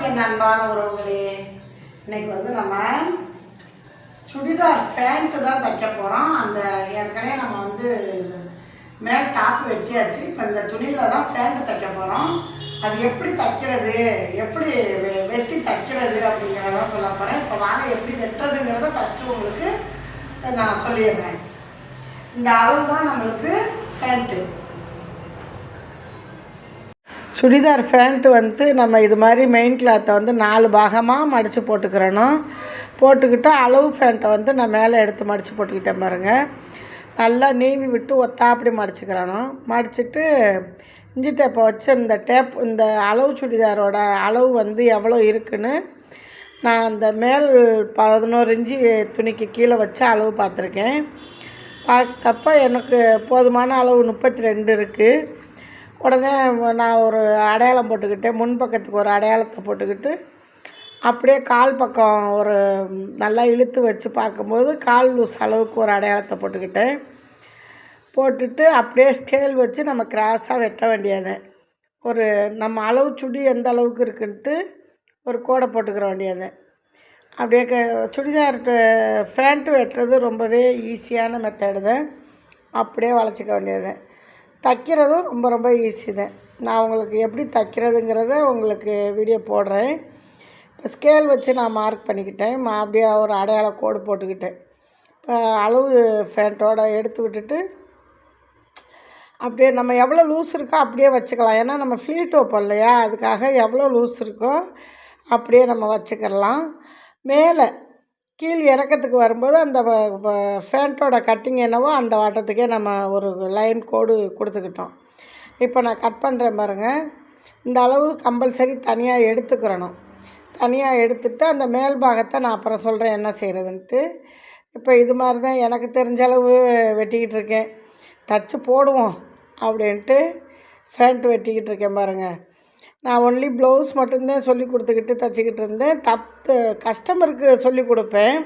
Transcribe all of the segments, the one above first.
என் அன்பான உறவுகளே, இன்னைக்கு நம்ம சுடிதார் பேண்ட் தான் தைக்க போகிறோம். அந்த ஏற்கனவே நம்ம மேல் டாப் வெட்டியாச்சு. இப்போ இந்த துணியில் தான் பேண்ட் தைக்க போகிறோம். அது எப்படி தைக்கிறது, எப்படி வெட்டி தைக்கிறது அப்படிங்கிறதான் சொல்ல போகிறேன். இப்போ வாங்க எப்படி வெட்டுறதுங்கிறத ஃபஸ்ட்டு உங்களுக்கு நான் சொல்லிடுறேன். இந்த அளவு தான் நம்மளுக்கு பேண்ட்டு. சுடிதார் பேண்ட்டு நம்ம இது மாதிரி மெயின் கிளாத்தை 4 பாகமாக மடித்து போட்டுக்கிறணும். போட்டுக்கிட்டு அளவு பேண்ட்டை நான் மேலே எடுத்து மடித்து போட்டுக்கிட்டேன் பாருங்கள். நல்லா நீவி விட்டு ஒத்தாப்படி மடிச்சுக்கிறணும். மடிச்சுட்டு இஞ்சி டேப்பை வச்சு இந்த அளவு சுடிதாரோட அளவு எவ்வளோ இருக்குன்னு நான் அந்த மேல் 11 இன்ச்சு துணிக்கு கீழே வச்சு அளவு பார்த்துருக்கேன். பார்த்தப்போ எனக்கு போதுமான அளவு 32 இருக்குது. உடனே நான் ஒரு அடையாளம் போட்டுக்கிட்டேன். முன்பக்கத்துக்கு ஒரு அடையாளத்தை போட்டுக்கிட்டு அப்படியே கால் பக்கம் ஒரு நல்லா இழுத்து வச்சு பார்க்கும்போது கால் லூஸ் அளவுக்கு ஒரு அடையாளத்தை போட்டுக்கிட்டேன். போட்டுட்டு அப்படியே ஸ்கேல் வச்சு நம்ம கிராஸாக வெட்ட வேண்டியது. ஒரு நம்ம அளவு சுடி எந்த அளவுக்கு இருக்குன்ட்டு ஒரு கோடை போட்டுக்கிற வேண்டியது. அப்படியே சுடிதார் பேண்ட்டு வெட்டுறது ரொம்பவே ஈஸியான மெத்தடு தான். அப்படியே வளைச்சிக்க வேண்டியது. தைக்கிறதும் ரொம்ப ரொம்ப ஈஸி தான். நான் உங்களுக்கு எப்படி தைக்கிறதுங்கிறத உங்களுக்கு வீடியோ போடுறேன். இப்போ ஸ்கேல் வச்சு நான் மார்க் பண்ணிக்கிட்டேன். அப்படியே ஒரு அடையாள கோடு போட்டுக்கிட்டேன். இப்போ அளவு பேண்ட்டோடு எடுத்து விட்டுட்டு அப்படியே நம்ம எவ்வளோ லூஸ் இருக்கோ அப்படியே வச்சுக்கலாம். ஏன்னா நம்ம ஃப்ளீட் வைப்போம் இல்லையா, அதுக்காக எவ்வளோ லூஸ் இருக்கோ அப்படியே நம்ம வச்சுக்கிடலாம். மேலே கீழ் இறக்கத்துக்கு வரும்போது அந்த பேண்ட்டோட கட்டிங் என்னவோ அந்த வாட்டத்துக்கே நம்ம ஒரு லைன் கோடு கொடுத்துக்கிட்டோம். இப்போ நான் கட் பண்ணுறேன் பாருங்கள். இந்த அளவு கம்பல்சரி தனியாக எடுத்துக்கிறணும். தனியாக எடுத்துகிட்டு அந்த மேல் பாகத்தை நான் அப்புறம் சொல்கிறேன் என்ன செய்கிறதுன்ட்டு. இப்போ இது மாதிரி தான் எனக்கு தெரிஞ்ச அளவு வெட்டிக்கிட்டு இருக்கேன். தச்சு போடுவோம் அப்படின்ட்டு பேண்ட் வெட்டிக்கிட்டு இருக்கேன் பாருங்கள். நான் ஒன்லி ப்ளவுஸ் மட்டும்தான் சொல்லி கொடுத்துக்கிட்டு தைச்சிக்கிட்டு இருந்தேன். கஸ்டமருக்கு சொல்லி கொடுப்பேன்.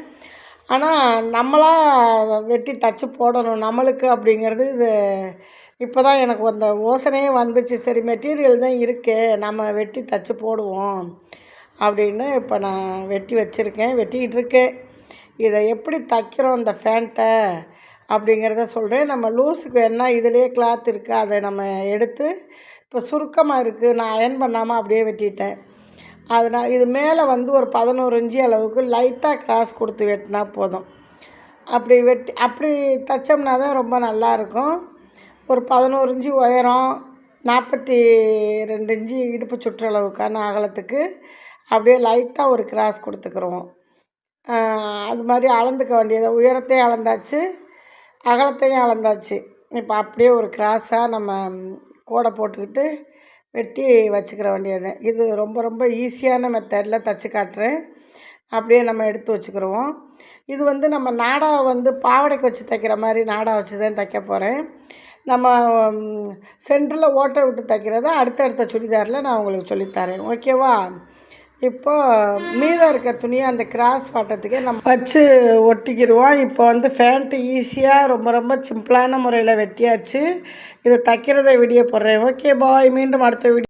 ஆனால் நம்மளாக வெட்டி தச்சு போடணும் நம்மளுக்கு அப்படிங்கிறது இப்போ தான் எனக்கு அந்த யோசனையே வந்துச்சு. சரி மெட்டீரியல் தான் இருக்கே, நம்ம வெட்டி தச்சு போடுவோம் அப்படின்னு இப்போ நான் வெட்டிக்கிட்டு இருக்கேன். இதை எப்படி தைக்கிறோம் இந்த பேண்ட்டை அப்படிங்கிறத சொல்கிறேன். நம்ம லூஸுக்கு வேணால் இதிலே கிளாத் இருக்குது, அதை நம்ம எடுத்து இப்போ சுருக்கமாக இருக்குது நான் அயர்ன் பண்ணாமல் அப்படியே வெட்டிட்டேன். அதனால் இது மேலே ஒரு 11 இன்ச்சு அளவுக்கு லைட்டாக கிராஸ் கொடுத்து வெட்டினா போதும். அப்படி தைச்சோம்னா தான் ரொம்ப நல்லாயிருக்கும். ஒரு 11 இன்ச்சு உயரம், 42 இன்ச்சு இடுப்பு சுற்றளவுக்கான அகலத்துக்கு அப்படியே லைட்டாக ஒரு கிராஸ் கொடுத்துக்குருவோம். அது மாதிரி அளந்துக்க வேண்டியது. உயரத்தையும் அளந்தாச்சு, அகலத்தையும் அளந்தாச்சு. இப்போ அப்படியே ஒரு கிராஸாக நம்ம கோடை போட்டுக்கிட்டு வெட்டி வச்சுக்கிற வேண்டியது. இது ரொம்ப ரொம்ப ஈஸியான மெத்தடில் தைச்சி காட்டுறேன். அப்படியே நம்ம எடுத்து வச்சுக்கிடுவோம். இது நம்ம நாடா பாவாடைக்கு வச்சு தைக்கிற மாதிரி நாடா வச்சு தான் தைக்க போகிறேன். நம்ம சென்டரில் ஓட்டை விட்டு தைக்கிறத அடுத்தடுத்த சுடிதாரில் நான் உங்களுக்கு சொல்லித்தரேன். ஓகேவா? இப்போ மீதம் இருக்க துணியை அந்த கிராஸ் வாட்டத்துக்கே நம்ம வச்சு ஒட்டிக்கிடுவோம். இப்போ பேண்ட்டு ஈஸியாக ரொம்ப ரொம்ப சிம்பிளான முறையில் வெட்டியாச்சு. இதை தைக்கிறத வீடியோ போடுறேன். Okay bye. மீண்டும் அடுத்த வீடியோ.